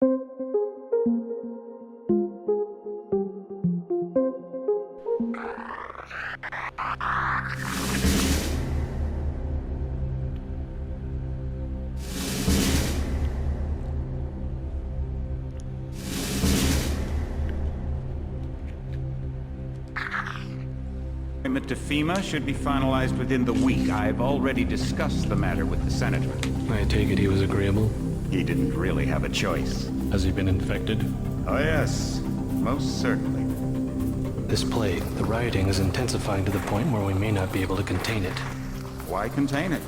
Appointment to FEMA should be finalized within the week. I've already discussed the matter with the senator. I take it he was agreeable? He didn't really have a choice. Has he been infected? Oh yes, most certainly. This plague, the rioting is intensifying to the point where we may not be able to contain it. Why contain it?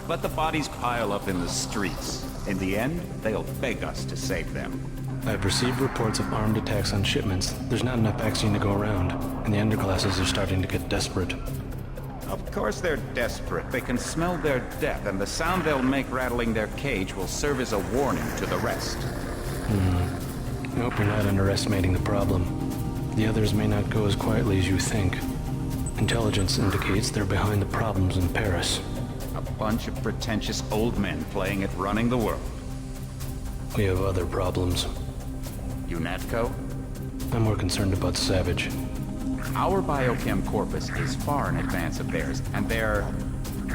Let the bodies pile up in the streets. In the end, they'll beg us to save them. I've received reports of armed attacks on shipments. There's not enough vaccine to go around, and the underclasses are starting to get desperate. Of course they're desperate. They can smell their death, and the sound they'll make rattling their cage will serve as a warning to the rest. I hope you're not underestimating the problem. The others may not go as quietly as you think. Intelligence indicates they're behind the problems in Paris. A bunch of pretentious old men playing at running the world. We have other problems. UNATCO? I'm more concerned about Savage. Our biochem corpus is far in advance of theirs, and their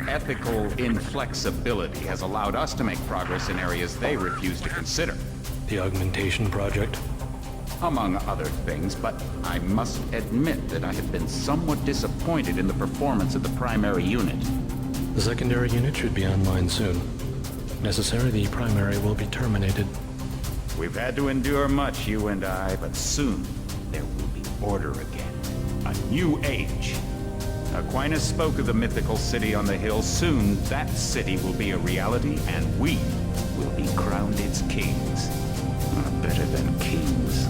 ethical inflexibility has allowed us to make progress in areas they refuse to consider. The augmentation project? Among other things, but I must admit that I have been somewhat disappointed in the performance of the primary unit. The secondary unit should be online soon. If necessary, the primary will be terminated. We've had to endure much, you and I, but soon there will be order again. A new age. Aquinas spoke of the mythical city on the hill. Soon, that city will be a reality, and we will be crowned its kings. Better than kings.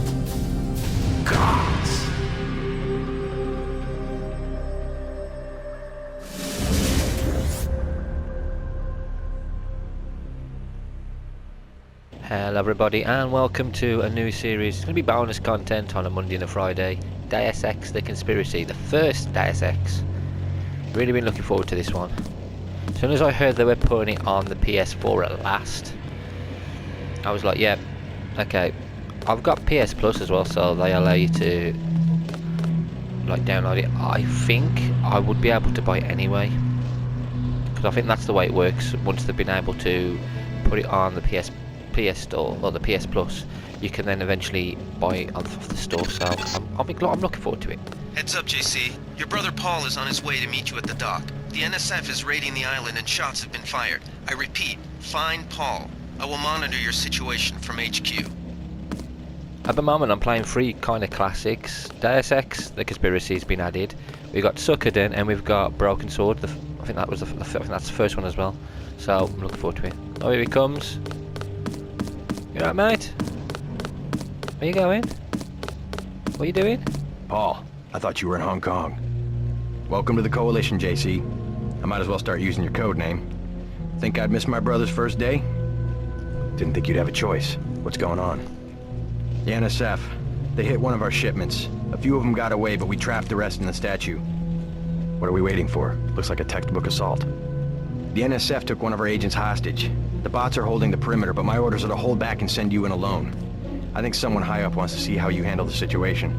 Gods! Hello everybody and welcome to a new series. It's going to be bonus content on a Monday and a Friday. Deus Ex The Conspiracy, the first Deus Ex. Really been looking forward to this one. As soon as I heard they were putting it on the PS4 at last, I was like, yeah, okay. I've got PS Plus as well, so they allow you to like download it. I think I would be able to buy it anyway, because I think that's the way it works. Once they've been able to put it on the PS Store or the PS Plus, you can then eventually buy it off the store. So I'm looking forward to it. Heads up, JC. Your brother Paul is on his way to meet you at the dock. The NSF is raiding the island and shots have been fired. I repeat, find Paul. I will monitor your situation from HQ. At the moment, I'm playing three kind of classics. Deus Ex The Conspiracy has been added. We've got Succoden and we've got Broken Sword. I think that's the first one as well. So I'm looking forward to it. Oh, here he comes. You alright, mate? Where you going? What are you doing? Paul, I thought you were in Hong Kong. Welcome to the Coalition, JC. I might as well start using your code name. Think I'd miss my brother's first day? Didn't think you'd have a choice. What's going on? The NSF. They hit one of our shipments. A few of them got away, but we trapped the rest in the statue. What are we waiting for? Looks like a textbook assault. The NSF took one of our agents hostage. The bots are holding the perimeter, but my orders are to hold back and send you in alone. I think someone high up wants to see how you handle the situation.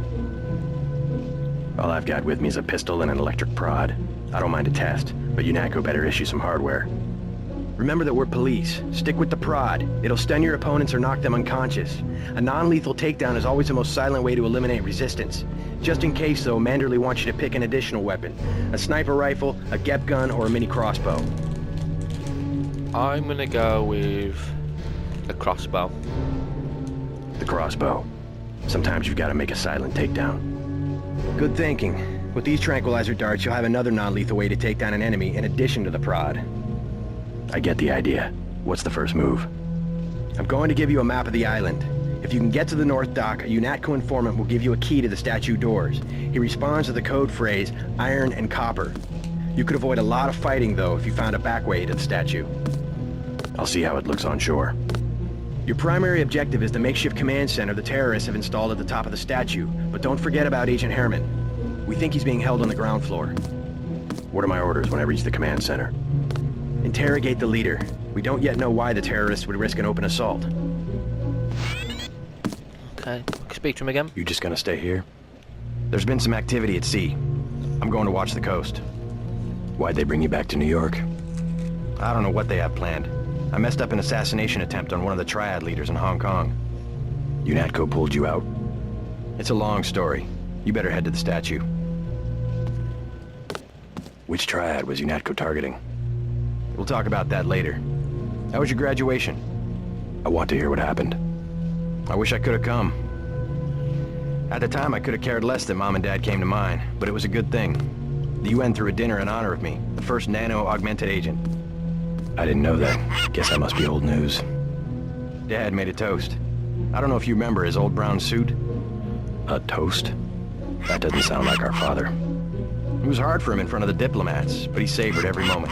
All I've got with me is a pistol and an electric prod. I don't mind a test, but UNATCO better issue some hardware. Remember that we're police. Stick with the prod. It'll stun your opponents or knock them unconscious. A non-lethal takedown is always the most silent way to eliminate resistance. Just in case, though, Manderley wants you to pick an additional weapon. A sniper rifle, a GEP gun, or a mini crossbow. I'm gonna go with a crossbow. The crossbow. Sometimes you've got to make a silent takedown. Good thinking. With these tranquilizer darts, you'll have another non-lethal way to take down an enemy in addition to the prod. I get the idea. What's the first move? I'm going to give you a map of the island. If you can get to the North Dock, a UNATCO informant will give you a key to the statue doors. He responds to the code phrase, iron and copper. You could avoid a lot of fighting, though, if you found a back way to the statue. I'll see how it looks on shore. Your primary objective is the makeshift command center the terrorists have installed at the top of the statue, but don't forget about Agent Herman. We think he's being held on the ground floor. What are my orders when I reach the command center? Interrogate the leader. We don't yet know why the terrorists would risk an open assault. Okay, I can speak to him again. You just gonna stay here? There's been some activity at sea. I'm going to watch the coast. Why'd they bring you back to New York? I don't know what they have planned. I messed up an assassination attempt on one of the Triad leaders in Hong Kong. UNATCO pulled you out. It's a long story. You better head to the statue. Which Triad was UNATCO targeting? We'll talk about that later. How was your graduation? I want to hear what happened. I wish I could have come. At the time, I could have cared less that Mom and Dad came to mine, but it was a good thing. The UN threw a dinner in honor of me, the first nano-augmented agent. I didn't know that. Guess that must be old news. Dad made a toast. I don't know if you remember his old brown suit. A toast? That doesn't sound like our father. It was hard for him in front of the diplomats, but he savored every moment.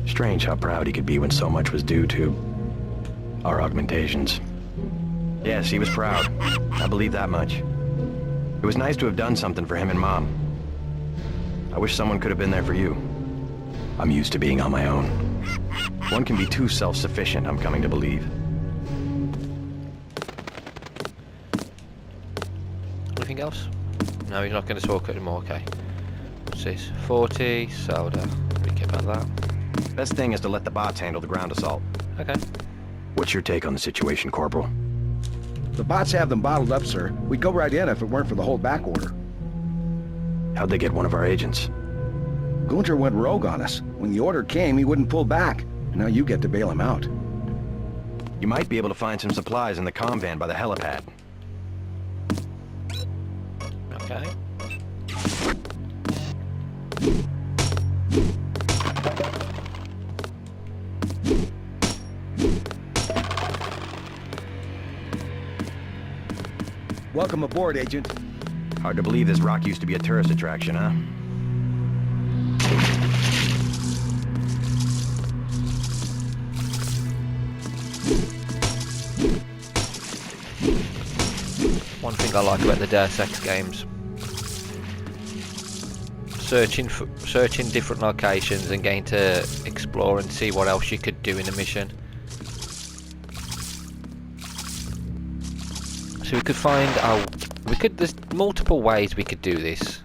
Strange how proud he could be when so much was due to our augmentations. Yes, he was proud. I believe that much. It was nice to have done something for him and Mom. I wish someone could have been there for you. I'm used to being on my own. One can be too self-sufficient, I'm coming to believe. Anything else? No, he's not going to talk anymore. Okay. What's this? 40 soda. We care about that. Best thing is to let the bots handle the ground assault. Okay. What's your take on the situation, Corporal? The bots have them bottled up, sir. We'd go right in if it weren't for the whole back order. How'd they get one of our agents? Gunter went rogue on us. When the order came, he wouldn't pull back. Now you get to bail him out. You might be able to find some supplies in the comm van by the helipad. Okay. Welcome aboard, Agent. Hard to believe this rock used to be a tourist attraction, huh? One thing I like about the Deus Ex games. Searching different locations and getting to explore and see what else you could do in a mission. So we could find there's multiple ways we could do this.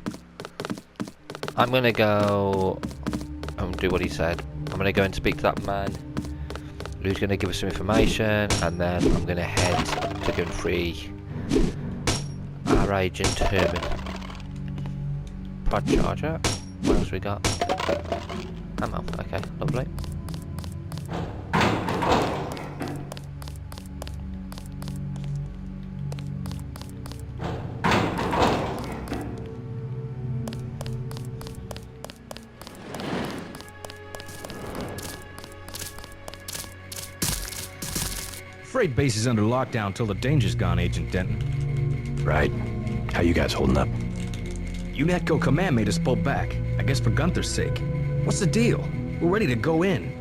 I'm gonna go and do what he said. I'm gonna go and speak to that man who's gonna give us some information, and then I'm gonna head to go and free our agent Herman. Prod charger. What else we got? Ammo. Okay, lovely. Freight base is under lockdown till the danger's gone, Agent Denton. Right. How you guys holding up? UNATCO command made us pull back. I guess for Gunther's sake. What's the deal? We're ready to go in.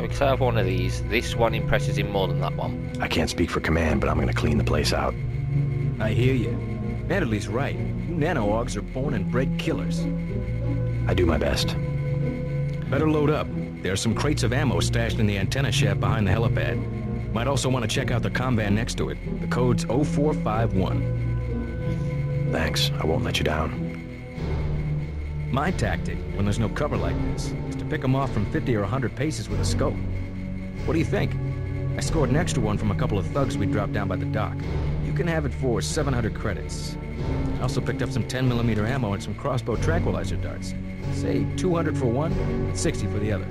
We can have one of these. This one impresses him more than that one. I can't speak for command, but I'm gonna clean the place out. I hear you. Natalie's right. You nano-augs are born and bred killers. I do my best. Better load up. There are some crates of ammo stashed in the antenna shaft behind the helipad. Might also want to check out the comm van next to it. The code's 0451. Thanks. I won't let you down. My tactic, when there's no cover like this, is to pick them off from 50 or 100 paces with a scope. What do you think? I scored an extra one from a couple of thugs we dropped down by the dock. You can have it for 700 credits. I also picked up some 10mm ammo and some crossbow tranquilizer darts. Say 200 for one, 60 for the other.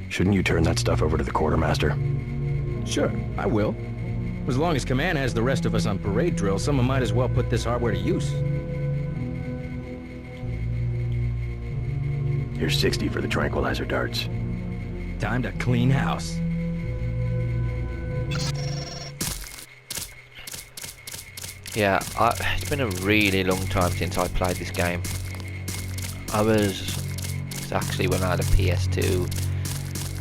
Shouldn't you turn that stuff over to the quartermaster? Sure, I will. As long as command has the rest of us on parade drill, someone might as well put this hardware to use. Here's 60 for the tranquilizer darts. Time to clean house. Yeah, it's been a really long time since I played this game. It's actually when I had a PS2.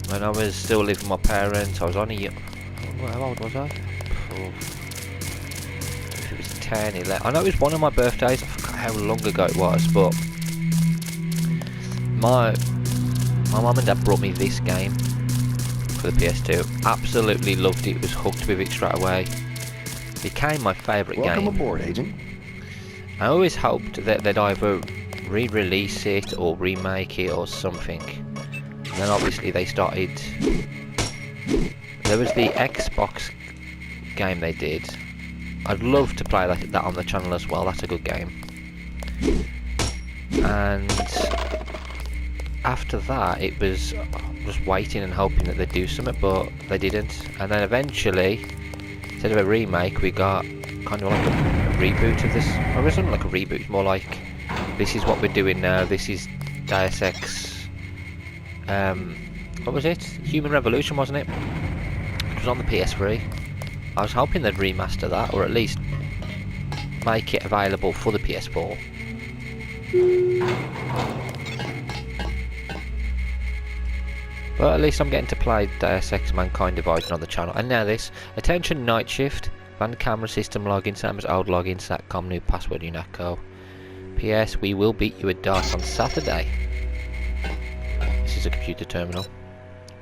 When I was still living with my parents, I was only... How old was I? If it was 10, 11... I know it was one of my birthdays, I forgot how long ago it was, but... My mum and dad brought me this game for the PS2. Absolutely loved it. Was hooked with it straight away. Became my favourite game. Welcome aboard, Agent. I always hoped that they'd either re-release it or remake it or something. And then obviously they started... There was the Xbox game they did. I'd love to play that on the channel as well. That's a good game. And after that it was just waiting and hoping that they'd do something, but they didn't. And then eventually, instead of a remake, we got kind of like a reboot of this. Or it wasn't like a reboot, it's more like, this is what we're doing now. This is Deus Ex. What was it? Human Revolution, wasn't it? It was on the PS3. I was hoping they'd remaster that, or at least make it available for the PS4. But at least I'm getting to play Deus Ex Mankind Divided on the channel. And now this. Attention, night shift. Banned camera system login, same as old login, satcom, new password, UNATCO. PS, we will beat you at darts on Saturday. This is a computer terminal.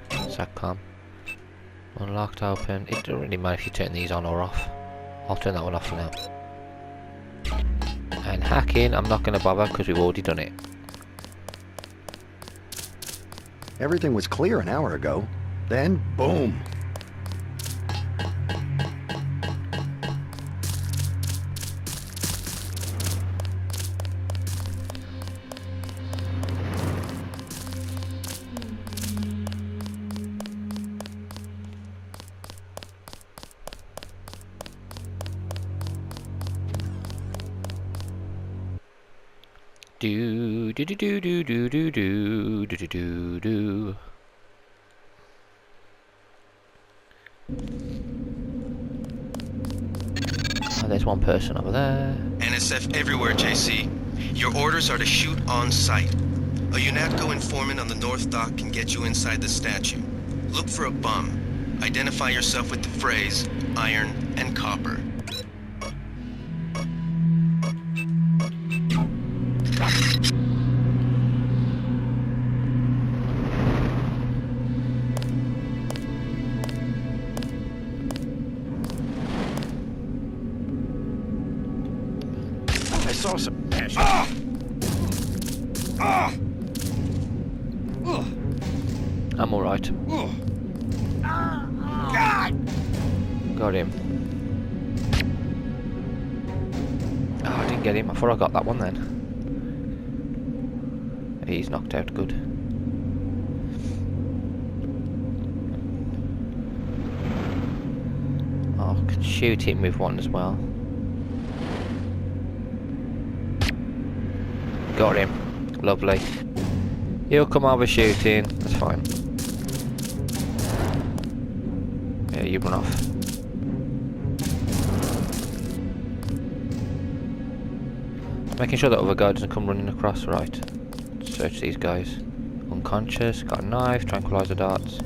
Satcom. Unlocked, open. It doesn't really matter if you turn these on or off. I'll turn that one off for now. And hacking, I'm not going to bother because we've already done it. Everything was clear an hour ago. Then, boom. Do do do do do do do do do do do. Oh, there's one person over there. NSF everywhere, JC. Your orders are to shoot on sight. A UNATCO informant on the North Dock can get you inside the statue. Look for a bum. Identify yourself with the phrase, iron and copper. I saw some... I'm alright. Got him. Oh, I didn't get him. I thought I got that one then. He's knocked out good. Oh, I can shoot him with one as well. Got him. Lovely. He'll come over shooting. That's fine. Yeah, you run off. Making sure that other guy doesn't come running across. Right. Search these guys. Unconscious. Got a knife. Tranquilizer darts.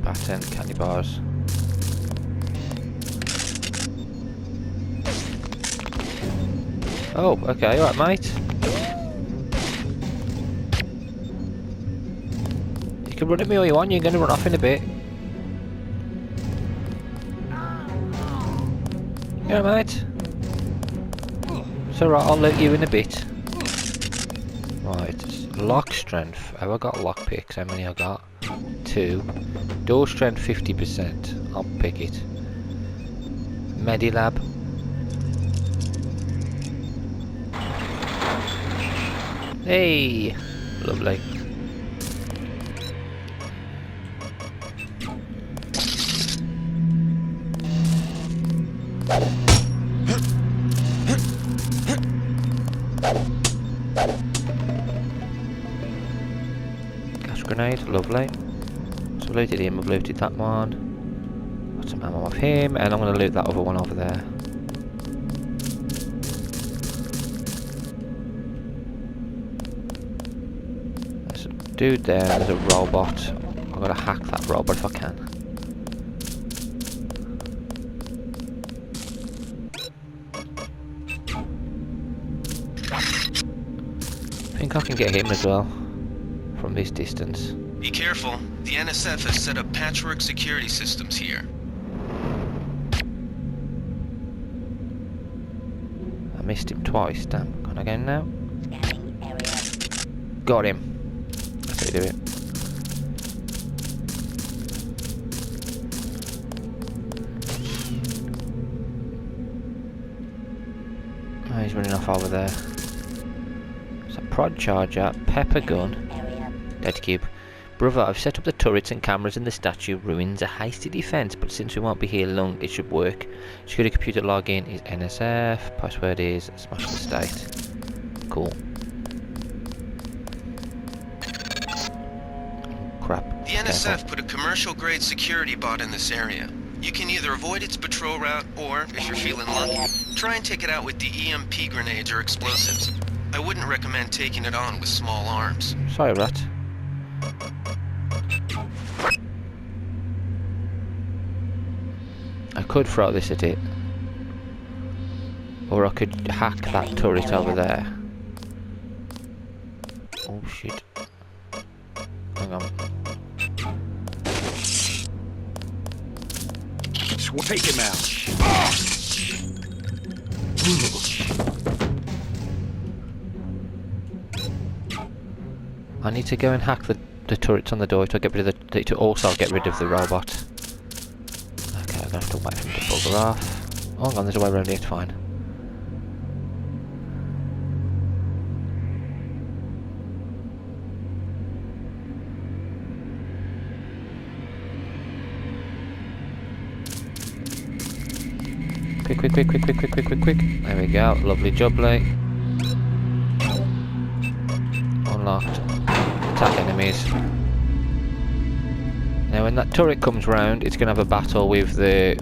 Baton. Candy bars. Oh, okay, alright, mate. You can run at me all you want, you're going to run off in a bit. Yeah, mate. It's alright, I'll loot you in a bit. Right, lock strength. Have I got lock picks? How many I got? 2. Door strength 50%. I'll pick it. Medilab. Hey! Lovely. Gas grenade, lovely. So I've looted him, I've looted that one. Got some ammo off him, and I'm going to loot that other one over there. Dude there, there's a robot. I've got to hack that robot if I can. I think think I can get him as well from this distance. Be careful. The NSF has set up patchwork security systems here. I missed him twice, damn. Can I get him now? Got him. That's how you do it. Oh, he's running off over there. It's a prod charger, pepper gun, dead cube. Brother, I've set up the turrets and cameras in the statue ruins. A hasty defense, but since we won't be here long, it should work. Security computer login is NSF. Password is smash the state. Cool. Crap. The NSF put a commercial-grade security bot in this area. You can either avoid its patrol route, or, if you're feeling lucky, try and take it out with the EMP grenades or explosives. I wouldn't recommend taking it on with small arms. Sorry, Rat. I could throw this at it. Or I could hack that turret over there. Oh shit. Hang on. Take him out. I need to go and hack the turrets on the door to get rid of to also get rid of the robot. Okay, I'm gonna have to wait for him to bugger off. Oh, hang on, there's a way around it, fine. Quick, quick, quick, quick, quick, quick, quick, quick, quick. There we go, lovely jubbly. Unlocked. Attack enemies. Now when that turret comes round, it's going to have a battle with the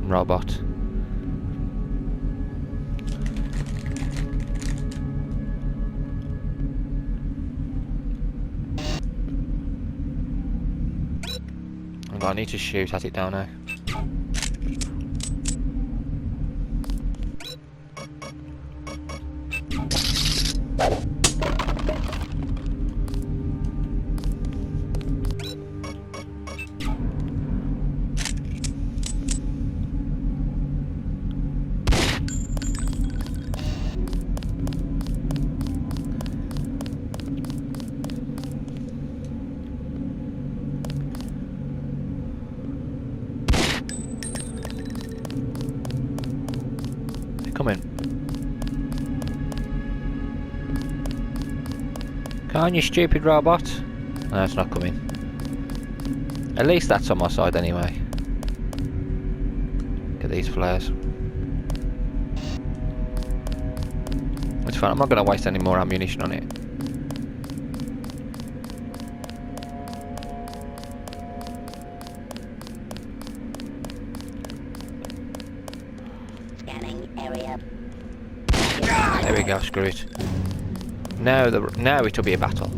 robot. I need to shoot at it down now. Come in. Come on, you stupid robot. No, it's not coming. At least that's on my side anyway. Look at these flares. It's fine, I'm not going to waste any more ammunition on it. There we go, screw it. Now it'll be a battle.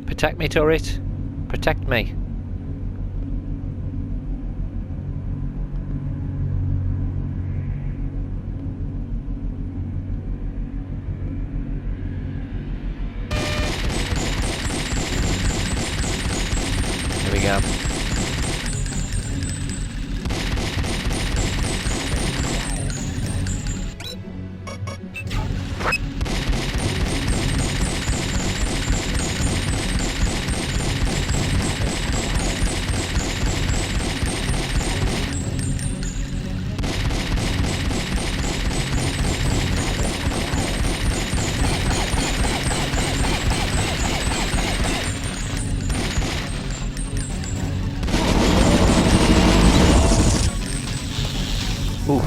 Protect me, turret. Protect me. Here we go. Ooh.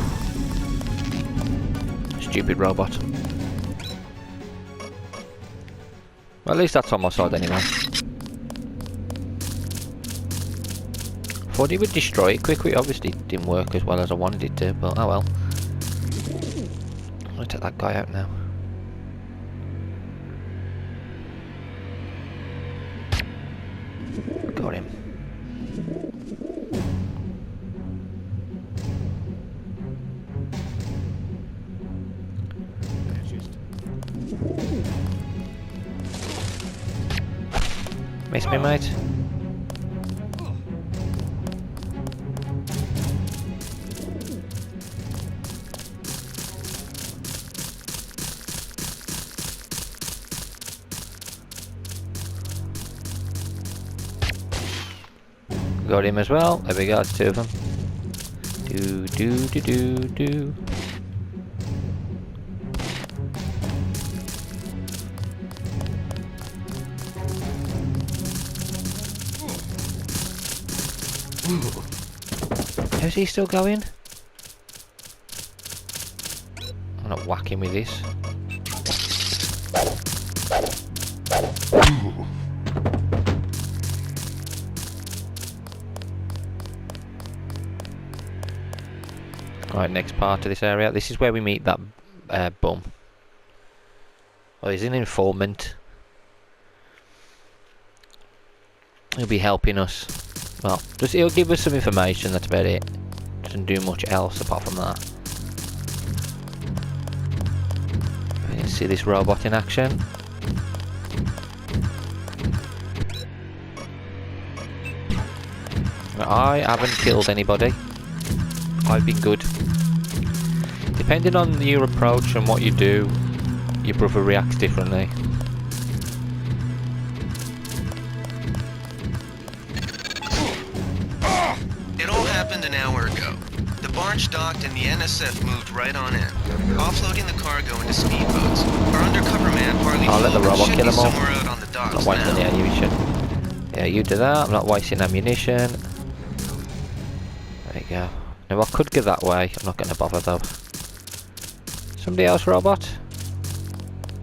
Stupid robot. Well, at least that's on my side anyway. Thought he would destroy it quickly. It obviously didn't work as well as I wanted it to, but oh well. I'm gonna take that guy out now. Got him. Miss me, mate? Got him as well. There we go, it's two of them. Do. Is he still going? I'm not whacking with this. Right, next part of this area. This is where we meet that bum. Oh, he's an informant. He'll be helping us. Well, just he'll give us some information, that's about it. Doesn't do much else apart from that. You can see this robot in action. I haven't killed anybody. I've been good. Depending on your approach and what you do, your brother reacts differently. It all happened an hour ago. The barge docked and the NSF moved right on in, offloading the cargo into speedboats. Our undercover man, Harley I'll let the robot should kill be them all. somewhere out on the docks Not wasting now. any ammunition. Yeah, you do that. I'm not wasting ammunition. There you go. Now I could go that way. I'm not going to bother though. Somebody else, robot?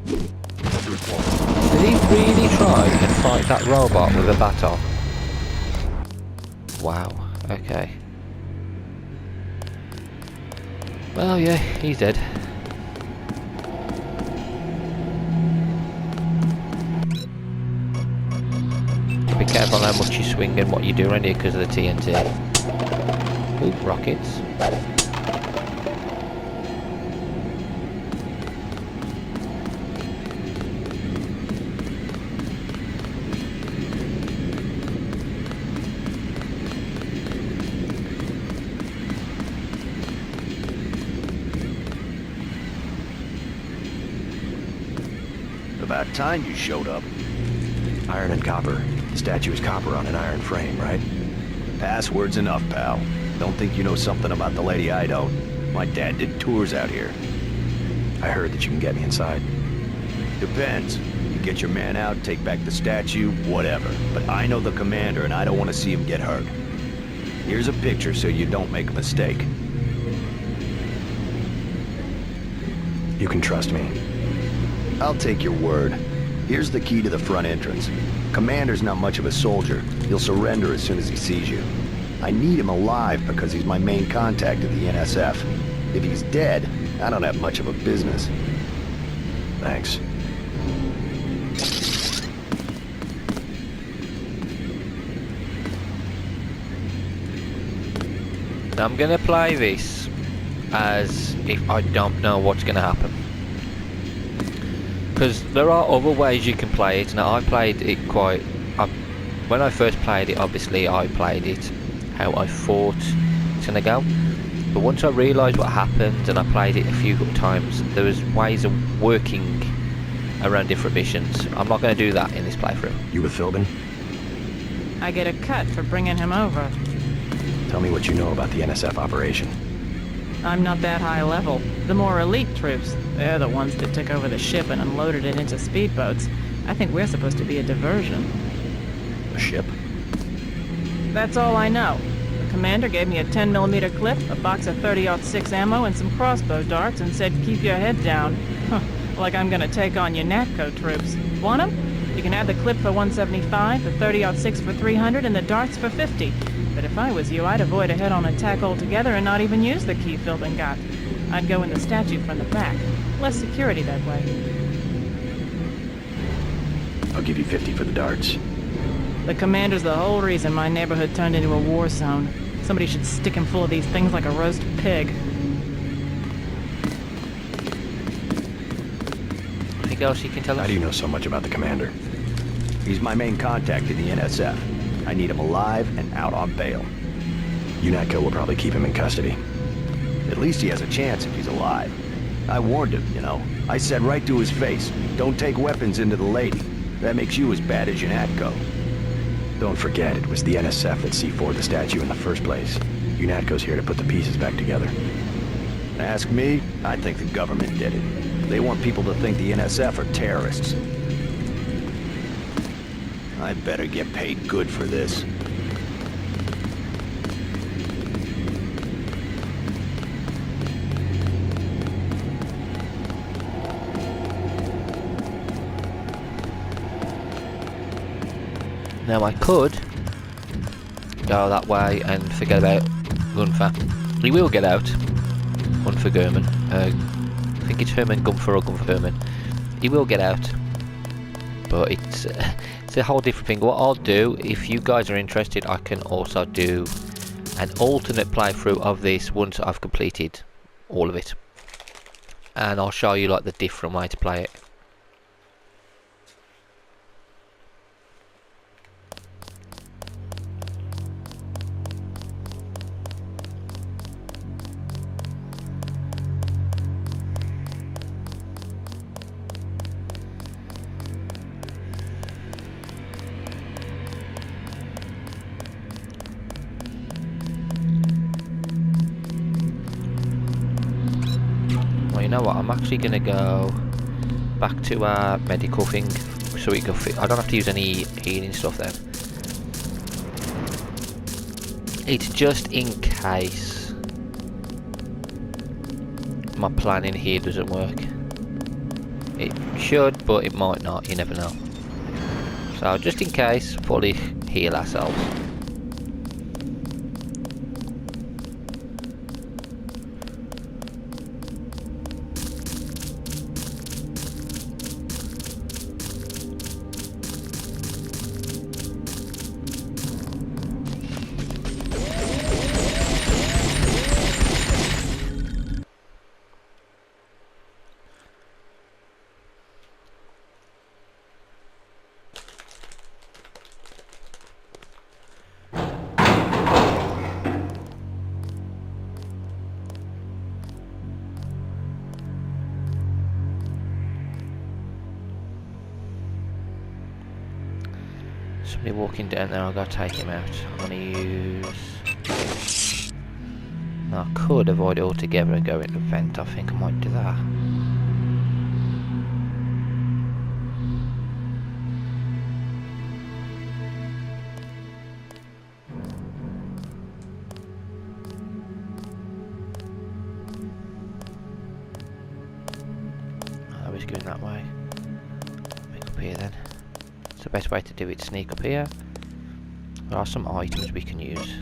Did he really try and fight that robot with a baton? Wow. Okay. Well, yeah, he's dead. Be careful how much you swing and what you do around here because of the TNT. Ooh, rockets. About time you showed up. Iron and copper. The statue is copper on an iron frame, right? Password's enough, pal. Don't think you know something about the lady I don't. My dad did tours out here. I heard that you can get me inside. Depends. You get your man out, take back the statue, whatever. But I know the commander and I don't want to see him get hurt. Here's a picture so you don't make a mistake. You can trust me. I'll take your word. Here's the key to the front entrance. Commander's not much of a soldier. He'll surrender as soon as he sees you. I need him alive because he's my main contact at the NSF. If he's dead, I don't have much of a business. Thanks. I'm gonna play this as if I don't know what's gonna happen. Because there are other ways you can play it. Now I played it quite... when I first played it, obviously I played it how I thought it's gonna go. But once I realised what happened and I played it a few times, there was ways of working around different missions. I'm not going to do that in this playthrough. You with Philbin? I get a cut for bringing him over. Tell me what you know about the NSF operation. I'm not that high level. The more elite troops, they're the ones that took over the ship and unloaded it into speedboats. I think we're supposed to be a diversion. A ship? That's all I know. The commander gave me a 10mm clip, a box of 30-06 ammo, and some crossbow darts and said, keep your head down. Huh, like I'm gonna take on your NATCO troops. Want 'em? You can have the clip for 175, the 30-06 for 300, and the darts for 50. But if I was you, I'd avoid a head-on attack altogether and not even use the key Philbin got. I'd go in the statue from the back. Less security that way. I'll give you 50 for the darts. The commander's the whole reason my neighborhood turned into a war zone. Somebody should stick him full of these things like a roast pig. Anything else you can tell us? How do you know so much about the commander? He's my main contact in the NSF. I need him alive and out on bail. UNATCO will probably keep him in custody. At least he has a chance if he's alive. I warned him, you know. I said right to his face, don't take weapons into the lady. That makes you as bad as UNATCO. Don't forget, it was the NSF that C4'd the statue in the first place. UNATCO's here to put the pieces back together. Ask me, I think the government did it. They want people to think the NSF are terrorists. I better get paid good for this. Now I could go that way and forget about Gunfer. He will get out. Gunfer German. I think it's Herman Gunfer or Gunfer Herman. He will get out. But it's a whole different thing. What I'll do, if you guys are interested, I can also do an alternate playthrough of this once I've completed all of it. And I'll show you like the different way to play it. You know what, I'm actually going to go back to our medical thing so we can I don't have to use any healing stuff then. It's just in case my planning here doesn't work. It should, but it might not, you never know. So just in case, fully heal ourselves. Somebody walking down there, I'll go take him out. I'm gonna use... I could avoid it altogether and go in the vent. I think I might do that. I was going that way. Make up here then. It's the best way to do it, sneak up here. There are some items we can use.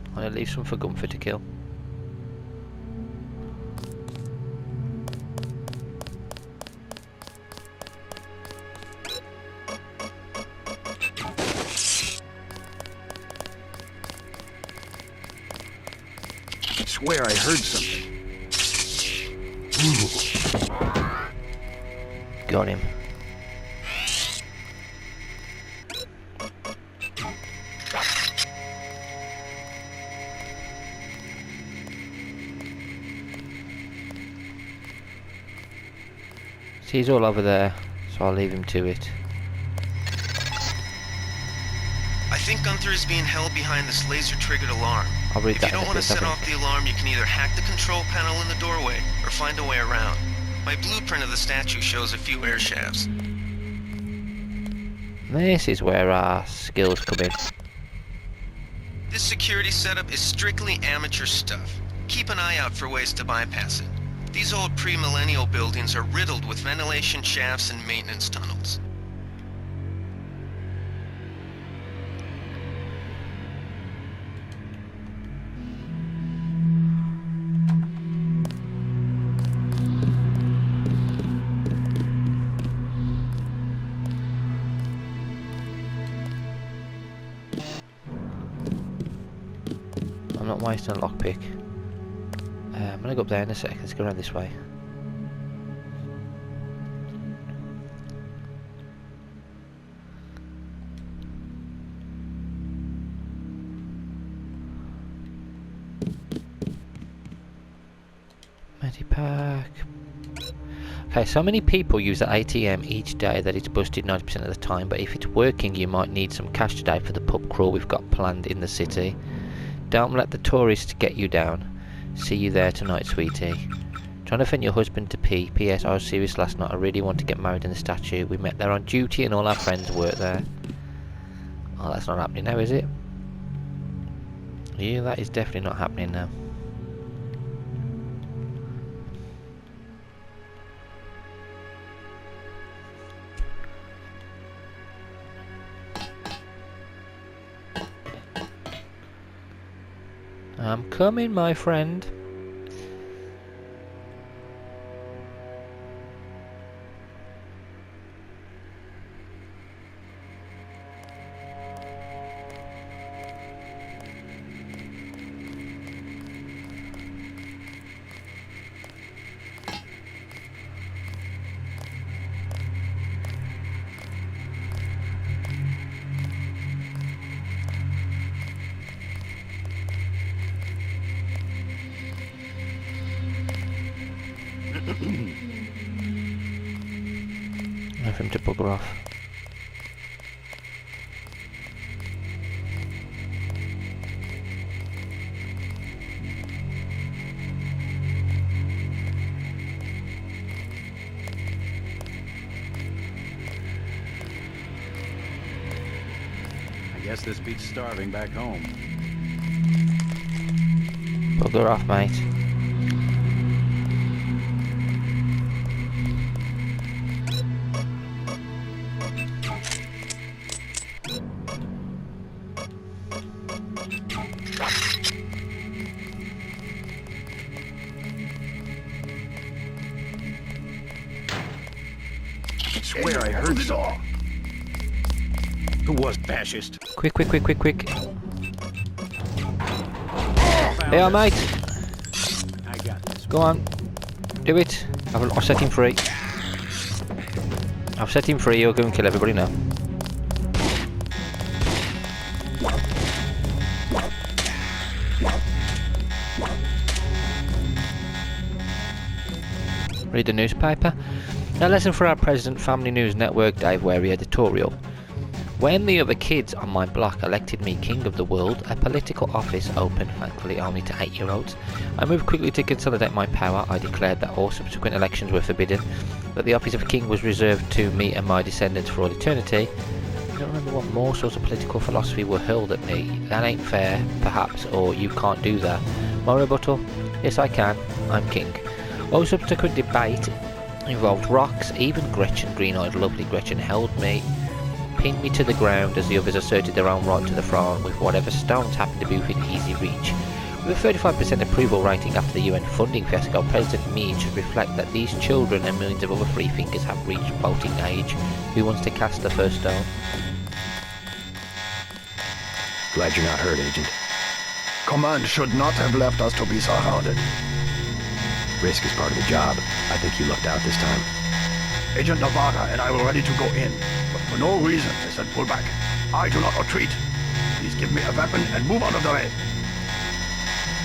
I'm gonna leave some for Gunfer to kill. I swear I heard something. Got him. See, he's all over there, so I'll leave him to it. I think Gunther is being held behind this laser-triggered alarm. I'll read If that you in a don't want to bit, I set off think. the alarm, you can either hack the control panel in the doorway, or find a way around. My blueprint of the statue shows a few air shafts. This is where our skills come in. This security setup is strictly amateur stuff. Keep an eye out for ways to bypass it. These old pre-millennial buildings are riddled with ventilation shafts and maintenance tunnels. I'm not wasting a lockpick. I'm gonna go up there in a sec. Let's go around this way. Medipack. Okay, so many people use the ATM each day that it's busted 90% of the time, but if it's working you might need some cash today for the pub crawl we've got planned in the city. Don't let the tourists get you down. See you there tonight, sweetie. Trying to find your husband to pee. P.S. I was serious last night. I really want to get married in the statue. We met there on duty and all our friends work there. Oh, that's not happening now, is it? Yeah, that is definitely not happening now. I'm coming, my friend. Wait for him to bugger off. I guess this beats starving back home. Bugger off, mate. I swear I heard so. Who was fascist? Quick, quick, quick, quick, quick. Hey, mate. I got this. Go on. Do it. I've set him free. I've set him free. He'll go and kill everybody now. Read the newspaper. A lesson for our President Family News Network Dave Wary editorial. When the other kids on my block elected me king of the world, a political office open, thankfully only to 8-year-olds, I moved quickly to consolidate my power. I declared that all subsequent elections were forbidden, that the office of king was reserved to me and my descendants for all eternity. I don't remember what more sorts of political philosophy were hurled at me. That ain't fair, perhaps, or you can't do that. My rebuttal? Yes, I can. I'm king. All subsequent debate involved rocks. Even Gretchen, green-eyed lovely Gretchen, held me, pinned me to the ground as the others asserted their own right to the throne with whatever stones happened to be within easy reach. With a 35% approval rating after the UN funding fiasco, President Meade should reflect that these children and millions of other freethinkers have reached voting age. Who wants to cast the first stone? Glad you're not hurt, Agent. Command should not have left us to be surrounded. Risk is part of the job. I think you lucked out this time. Agent Navarra and I were ready to go in, but for no reason they said pull back. I do not retreat. Please give me a weapon and move out of the way.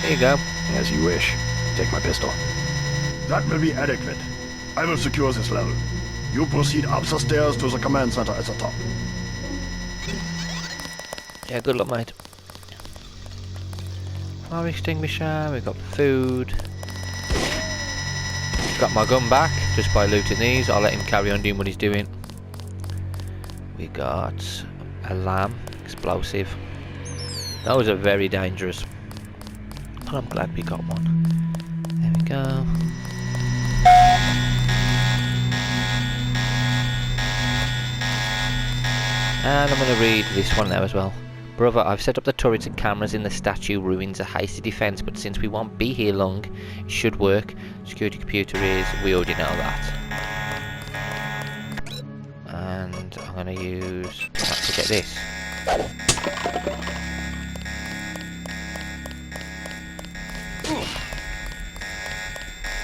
There you go. As you wish. Take my pistol. That will be adequate. I will secure this level. You proceed up the stairs to the command center at the top. Yeah, good luck, mate. Fire extinguisher, we've got food. Got my gun back just by looting these. I'll let him carry on doing what he's doing. We got a lamb, explosive. Those are very dangerous. And I'm glad we got one. There we go. And I'm going to read this one now as well. Brother, I've set up the turrets and cameras in the statue ruins, a hasty defense, but since we won't be here long, it should work. Security computer is, we already know that. And I'm going to use that to get this.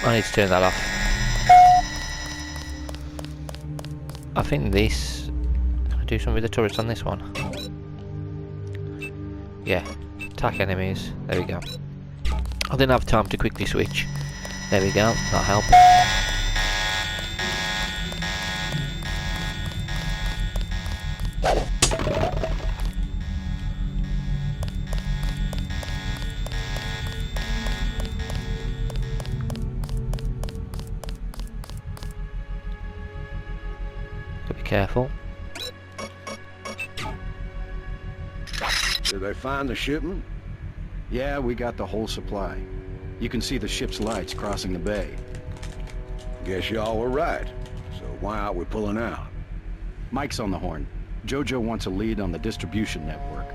I need to turn that off. I think this... Can I do something with the turrets on this one? Yeah. Attack enemies. There we go. I didn't have time to quickly switch. There we go. That'll help. Be careful. Did they find the shipment? Yeah, we got the whole supply. You can see the ship's lights crossing the bay. Guess y'all were right. So why aren't we pulling out? Mike's on the horn. Jojo wants a lead on the distribution network.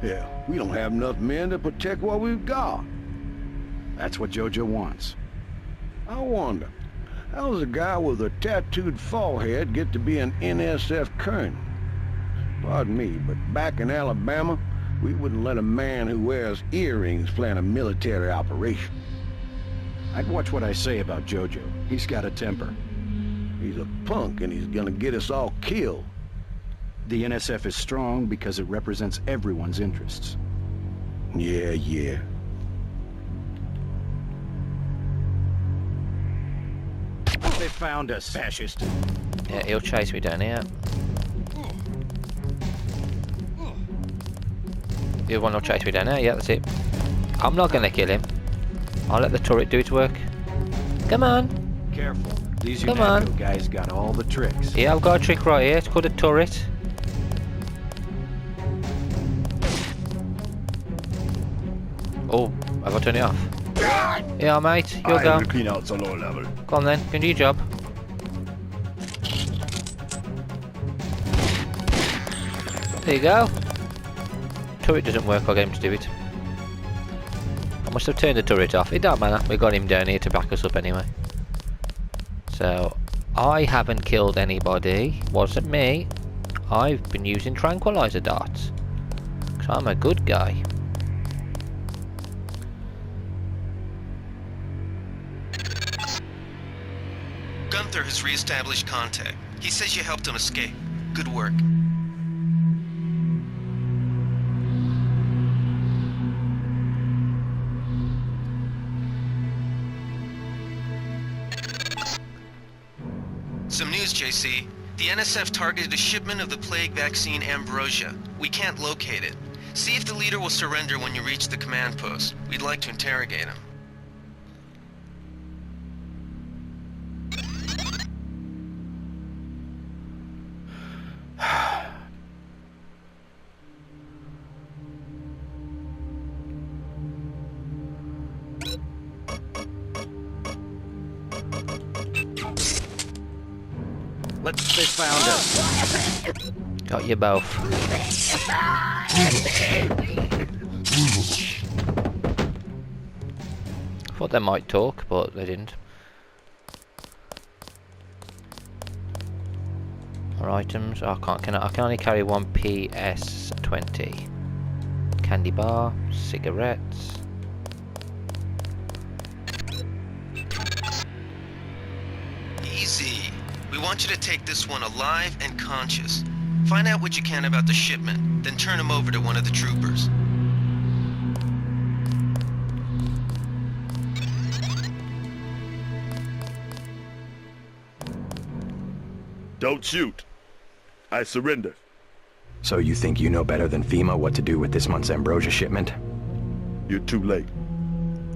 Yeah, we don't have enough men to protect what we've got. That's what Jojo wants. I wonder, how does a guy with a tattooed forehead get to be an NSF colonel? Pardon me, but back in Alabama, we wouldn't let a man who wears earrings plan a military operation. I'd watch what I say about Jojo. He's got a temper. He's a punk and he's gonna get us all killed. The NSF is strong because it represents everyone's interests. Yeah. They found us, fascist. Yeah, he'll chase me down here. The other one will chase me down there. Yeah, that's it. I'm not going to kill him. I'll let the turret do its work. Come on. Careful. These Come on. UNATCO guys got all the tricks. Yeah, I've got a trick right here. It's called a turret. Oh, have I turned it off? Yeah, mate. You'll go. clean out the lower level. Go on then. Can do your job. There you go. Turret doesn't work. I'll get him to do it. I must have turned the turret off. It don't matter. We got him down here to back us up anyway. So, I haven't killed anybody. Wasn't me. I've been using tranquilizer darts. Because I'm a good guy. Gunther has re-established contact. He says you helped him escape. Good work. Some news, JC. The NSF targeted a shipment of the plague vaccine Ambrosia. We can't locate it. See if the leader will surrender when you reach the command post. We'd like to interrogate him. They found us. Got you both. Thought they might talk, but they didn't. More items. Oh, I can only carry one PS20. Candy bar, cigarettes. Easy. We want you to take this one alive and conscious. Find out what you can about the shipment, then turn him over to one of the troopers. Don't shoot. I surrender. So you think you know better than FEMA what to do with this month's Ambrosia shipment? You're too late.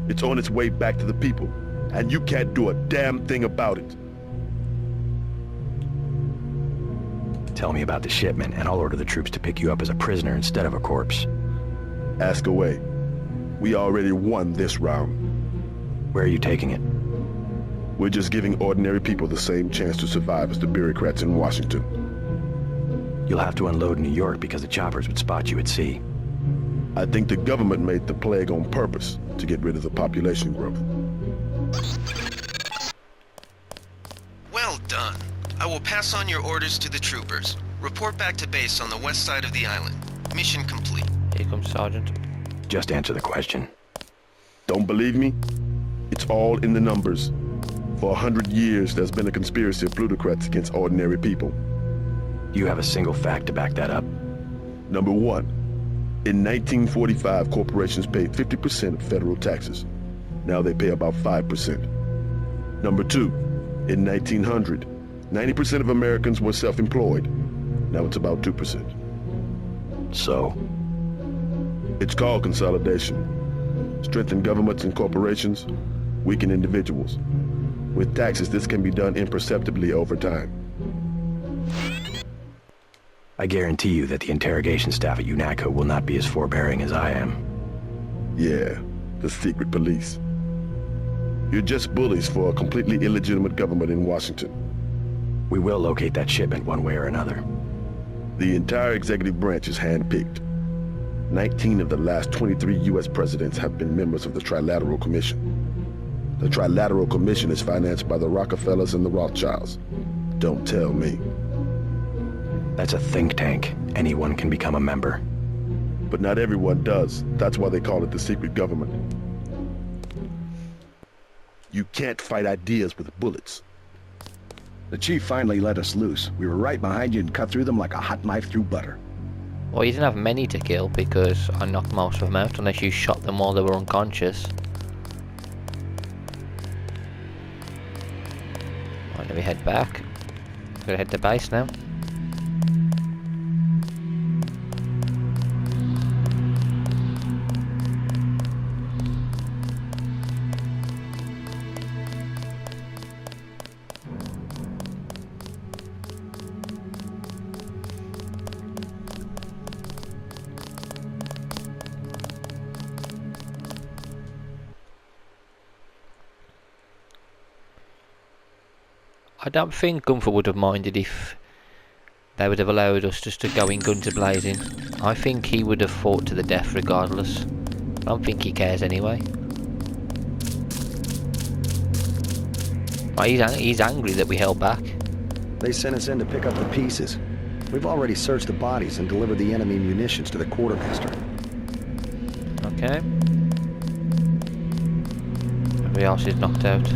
It's on its way back to the people, and you can't do a damn thing about it. Tell me about the shipment, and I'll order the troops to pick you up as a prisoner instead of a corpse. Ask away. We already won this round. Where are you taking it? We're just giving ordinary people the same chance to survive as the bureaucrats in Washington. You'll have to unload in New York because the choppers would spot you at sea. I think the government made the plague on purpose to get rid of the population growth. Well done. I will pass on your orders to the troopers. Report back to base on the west side of the island. Mission complete. Here comes Sergeant. Just answer the question. Don't believe me? It's all in the numbers. For 100 years, there's been a conspiracy of plutocrats against ordinary people. Do you have a single fact to back that up? Number one, in 1945, corporations paid 50% of federal taxes. Now they pay about 5%. Number two, in 1900, 90% of Americans were self-employed. Now it's about 2%. So? It's called consolidation. Strengthen governments and corporations, weaken individuals. With taxes, this can be done imperceptibly over time. I guarantee you that the interrogation staff at UNATCO will not be as forbearing as I am. Yeah, the secret police. You're just bullies for a completely illegitimate government in Washington. We will locate that shipment one way or another. The entire executive branch is handpicked. 19 of the last 23 U.S. presidents have been members of the Trilateral Commission. The Trilateral Commission is financed by the Rockefellers and the Rothschilds. Don't tell me. That's a think tank. Anyone can become a member. But not everyone does. That's why they call it the secret government. You can't fight ideas with bullets. The chief finally let us loose. We were right behind you and cut through them like a hot knife through butter. Well, you didn't have many to kill because I knocked most of them out unless you shot them while they were unconscious. Right, let me head back. Gotta head to base now. I don't think Gunther would have minded if they would have allowed us just to go in guns a-blazing. I think he would have fought to the death regardless. I don't think he cares anyway. Right, he's angry that we held back. They sent us in to pick up the pieces. We've already searched the bodies and delivered the enemy munitions to the quartermaster. Okay. Everybody else is knocked out.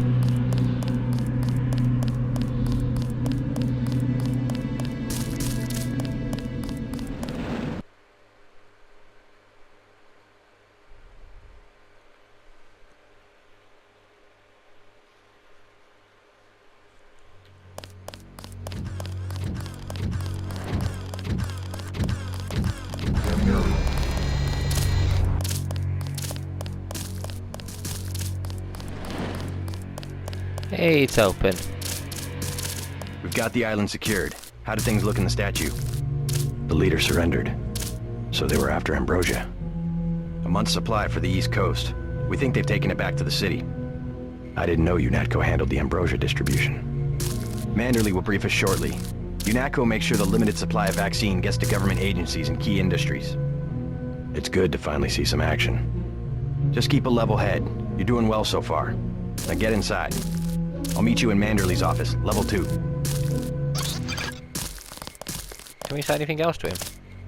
Hey, it's open. We've got the island secured. How do things look in the statue? The leader surrendered. So they were after Ambrosia. A month's supply for the East Coast. We think they've taken it back to the city. I didn't know UNATCO handled the Ambrosia distribution. Manderley will brief us shortly. UNATCO makes sure the limited supply of vaccine gets to government agencies and key industries. It's good to finally see some action. Just keep a level head. You're doing well so far. Now get inside. I'll meet you in Manderley's office, level 2. Can we say anything else to him?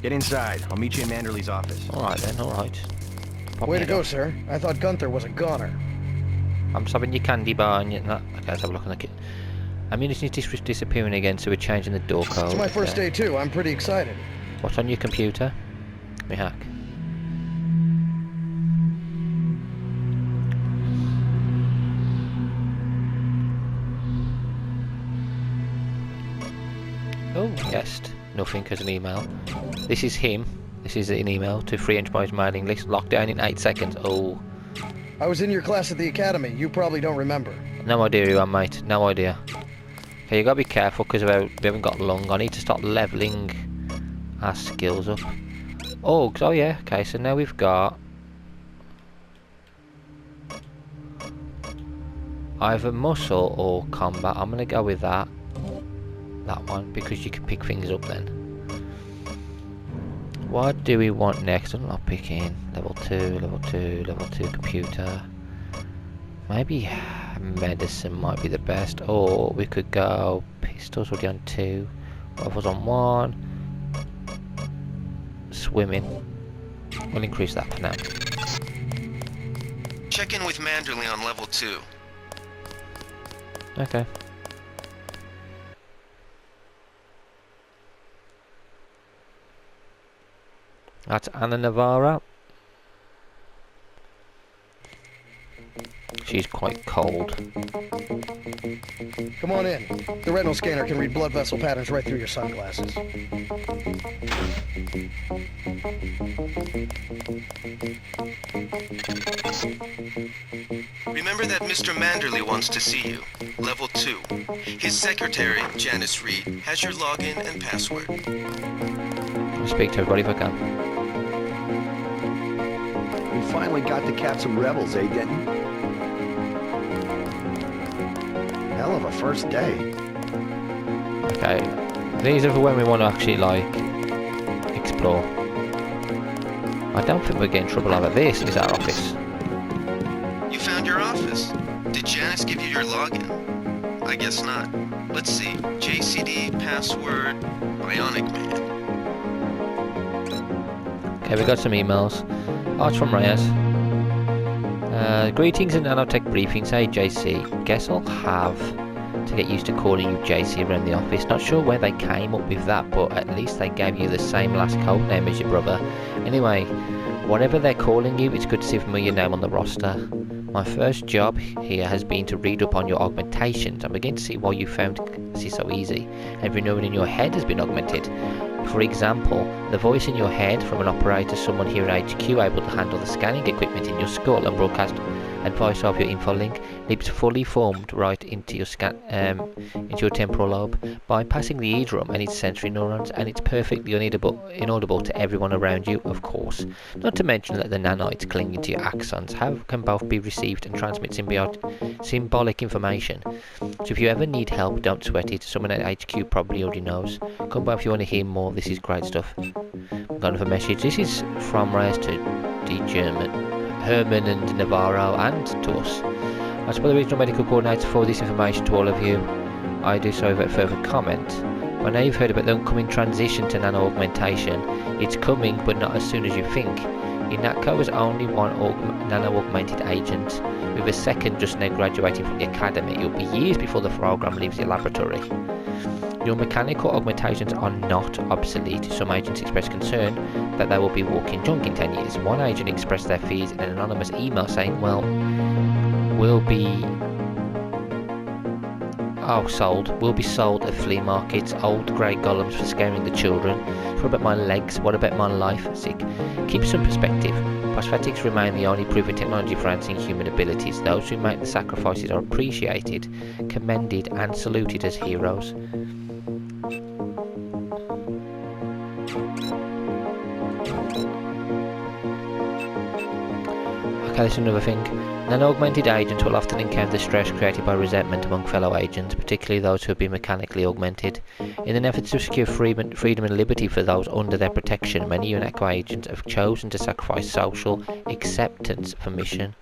Get inside. I'll meet you in Manderley's office. Alright then, alright. Way to go, sir. I thought Gunther was a goner. I'm stopping your candy bar and okay, let's have a look on the kit. Ammunition is disappearing again, so we're changing the door code. It's my first day too. I'm pretty excited. What's on your computer? Let me hack. Oh, yes. Nothing as an email. This is him. This is an email to Free Enterprise mailing list. Lockdown in 8 seconds. Oh. I was in your class at the academy. You probably don't remember. No idea who I am, mate. No idea. Okay, you gotta be careful because we haven't got long. I need to start leveling our skills up. Orgs, oh yeah, okay, so now we've got either muscle or combat. I'm gonna go with that one, because you can pick things up then. What do we want next? I'm not picking level 2, level 2 computer. Maybe medicine might be the best, or we could go pistols already on 2, rifles on 1, swimming. We'll increase that for now. Check in with Manderley on level 2. Okay. That's Anna Navarra. She's quite cold. Come on in. The retinal scanner can read blood vessel patterns right through your sunglasses. Remember that Mr. Manderley wants to see you. Level 2. His secretary, Janice Reed, has your login and password. I'll speak to everybody if I can. We finally got to catch some rebels, eh, Denton? Hell of a first day. Okay, these are for when we want to actually, like, explore. I don't think we're getting in trouble over this. Is our office? You found your office. Did Janice give you your login? I guess not. Let's see. JCD, password, Bionic Man. Okay, we got some emails. Oh, it's from Reyes. Greetings and nanotech briefings. Hey JC, guess I'll have to get used to calling you JC around the office. Not sure where they came up with that, but at least they gave you the same last code name as your brother. Anyway, whatever they're calling you, it's good to see your name on the roster. My first job here has been to read up on your augmentations. I'm beginning to see why you found this so easy. Every neuron in your head has been augmented. For example, the voice in your head from an operator, someone here at HQ able to handle the scanning equipment in your skull and broadcast advice of your info link, leaps fully formed right into your into your temporal lobe, bypassing the eardrum and its sensory neurons, and it's perfectly inaudible to everyone around you, of course. Not to mention that the nanites clinging to your axons can both be received and transmit symbolic information. So if you ever need help, don't sweat it. Someone at HQ probably already knows. Come by if you want to hear more. This is great stuff. I've got another message. This is from Reyes to D. Herman and Navarro and to us. As for the regional medical coordinator for this information to all of you, I do so without further comment. I know you've heard about the upcoming transition to nano-augmentation. It's coming, but not as soon as you think. UNATCO has only one nano-augmented agent, with a second just now graduating from the academy. It will be years before the program leaves the laboratory. Your mechanical augmentations are not obsolete. Some agents express concern that they will be walking junk in 10 years. One agent expressed their fears in an anonymous email saying, well, will be sold at flea markets, old grey golems for scaring the children. What about my legs? What about my life? Sick. Keep some perspective. Prosthetics remain the only proven technology for enhancing human abilities. Those who make the sacrifices are appreciated, commended and saluted as heroes. Okay, this is another thing. Nano-augmented agents will often encounter stress created by resentment among fellow agents, particularly those who have been mechanically augmented. In an effort to secure freedom and liberty for those under their protection, many UNATCO agents have chosen to sacrifice social acceptance for mission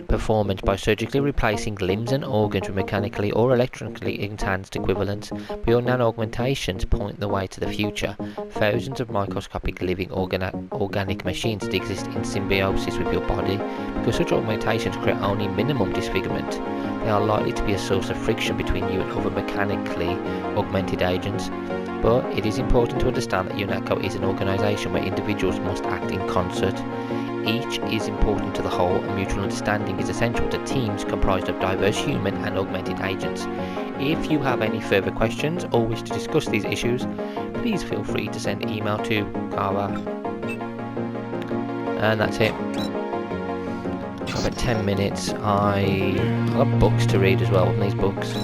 performance by surgically replacing limbs and organs with mechanically or electronically enhanced equivalents. But your nano-augmentations point the way to the future. Thousands of microscopic living organic machines that exist in symbiosis with your body. Because such augmentations create only minimum disfigurement, they are likely to be a source of friction between you and other mechanically augmented agents. But it is important to understand that UNATCO is an organisation where individuals must act in concert. Each is important to the whole, and mutual understanding is essential to teams comprised of diverse human and augmented agents. If you have any further questions or wish to discuss these issues, please feel free to send email to Kara. And that's it. About 10 minutes. I've got books to read as well. These books.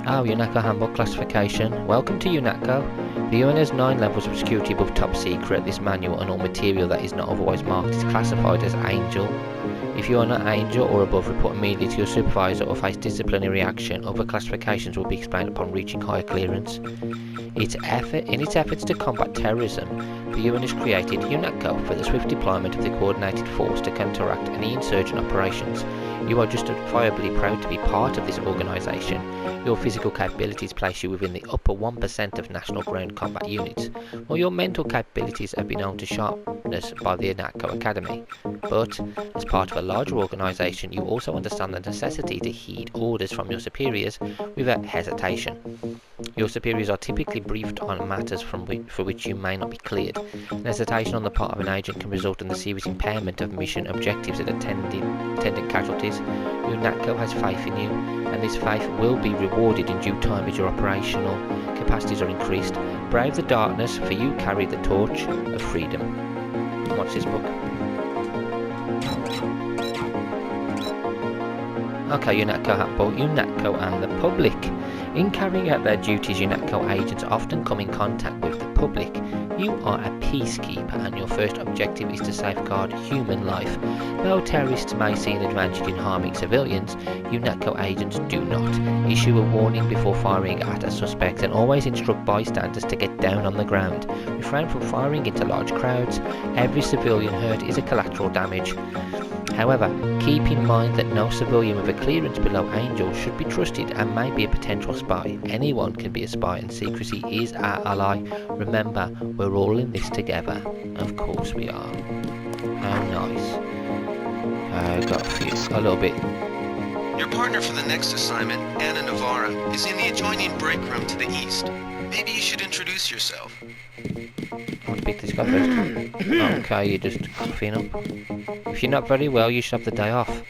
Oh, UNATCO Handbook Classification. Welcome to UNATCO. The UN has 9 levels of security above top secret. This manual and all material that is not otherwise marked is classified as Angel. If you are not Angel or above, report immediately to your supervisor or face disciplinary action. Other classifications will be explained upon reaching higher clearance. In its efforts to combat terrorism, the UN has created UNATCO for the swift deployment of the coordinated force to counteract any insurgent operations. You are justifiably proud to be part of this organisation. Your physical capabilities place you within the upper 1% of national ground combat units, while your mental capabilities have been known to sharpness by the UNATCO Academy. But, as part of a larger organisation, you also understand the necessity to heed orders from your superiors without hesitation. Your superiors are typically briefed on matters for which you may not be cleared. An hesitation on the part of an agent can result in the serious impairment of mission objectives and attendant casualties. UNATCO has faith in you, and this faith will be rewarded in due time as your operational capacities are increased. Brave the darkness, for you carry the torch of freedom. What's this book? Okay, UNATCO Handbook. UNATCO and the public. In carrying out their duties, UNATCO agents often come in contact with the public. You are a peacekeeper, and your first objective is to safeguard human life. Though terrorists may see an advantage in harming civilians, UNATCO agents do not. Issue a warning before firing at a suspect, and always instruct bystanders to get down on the ground. Refrain from firing into large crowds. Every civilian hurt is a collateral damage. However, keep in mind that no civilian with a clearance below Angel should be trusted and may be a potential spy. Anyone can be a spy, and secrecy is our ally. Remember, we're all in this together. Of course we are. How nice. Got a little bit. Your partner for the next assignment, Anna Navarra, is in the adjoining break room to the east. Maybe you should introduce yourself. I want to pick this guy first. Okay, you're just coughing up. If you're not very well, you should have the day off.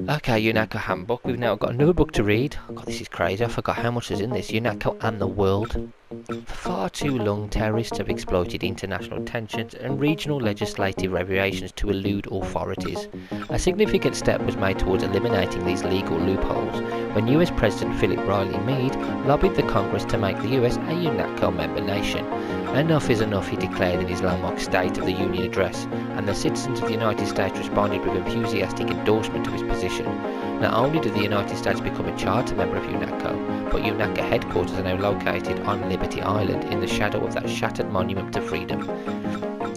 Okay, UNATCO Handbook. We've now got another book to read. God, this is crazy. I forgot how much is in this. UNATCO and the World. For far too long, terrorists have exploited international tensions and regional legislative variations to elude authorities. A significant step was made towards eliminating these legal loopholes when US President Philip Riley Meade lobbied the Congress to make the US a UNATCO member nation. Enough is enough, he declared in his landmark State of the Union address, and the citizens of the United States responded with enthusiastic endorsement of his position. Not only did the United States become a charter member of UNATCO, but UNATCO headquarters are now located on Liberty Island in the shadow of that shattered monument to freedom.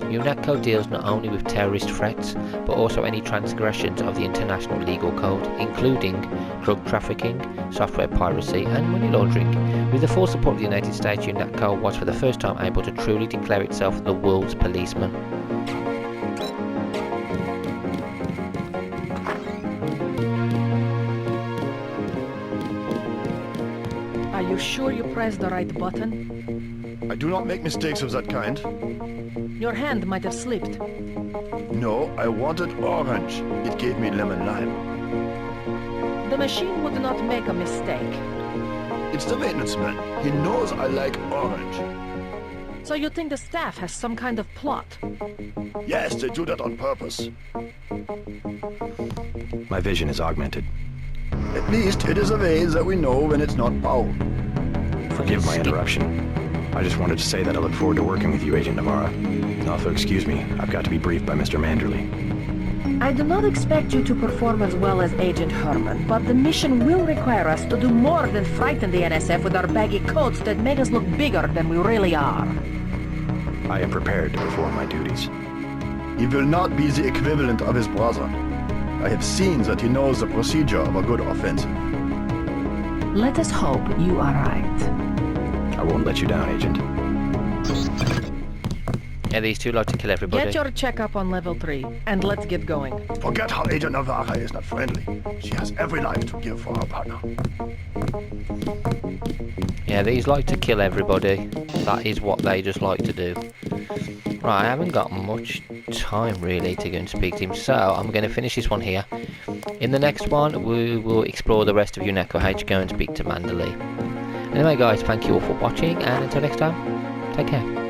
UNATCO deals not only with terrorist threats, but also any transgressions of the international legal code, including drug trafficking, software piracy, and money laundering. With the full support of the United States, UNATCO was for the first time able to truly declare itself the world's policeman. Are you sure you pressed the right button? I do not make mistakes of that kind. Your hand might have slipped. No, I wanted orange. It gave me lemon lime. The machine would not make a mistake. It's the maintenance man. He knows I like orange. So you think the staff has some kind of plot? Yes, they do that on purpose. My vision is augmented. At least it is a way that we know when it's not foul. Forgive my interruption. I just wanted to say that I look forward to working with you, Agent Navarra. Also, excuse me, I've got to be briefed by Mr. Manderley. I do not expect you to perform as well as Agent Herman, but the mission will require us to do more than frighten the NSF with our baggy coats that make us look bigger than we really are. I am prepared to perform my duties. He will not be the equivalent of his brother. I have seen that he knows the procedure of a good offensive. Let us hope you are right. I won't let you down, Agent. Yeah, these two like to kill everybody. Get your checkup on level 3, and let's get going. Forget how Agent Navarra is not friendly. She has every life to give for her partner. Yeah, these like to kill everybody. That is what they just like to do. Right, I haven't got much time really to go and speak to him, so I'm going to finish this one here. In the next one, we will explore the rest of UNATCO HQ and speak to Manderley. Anyway guys, thank you all for watching, and until next time, take care.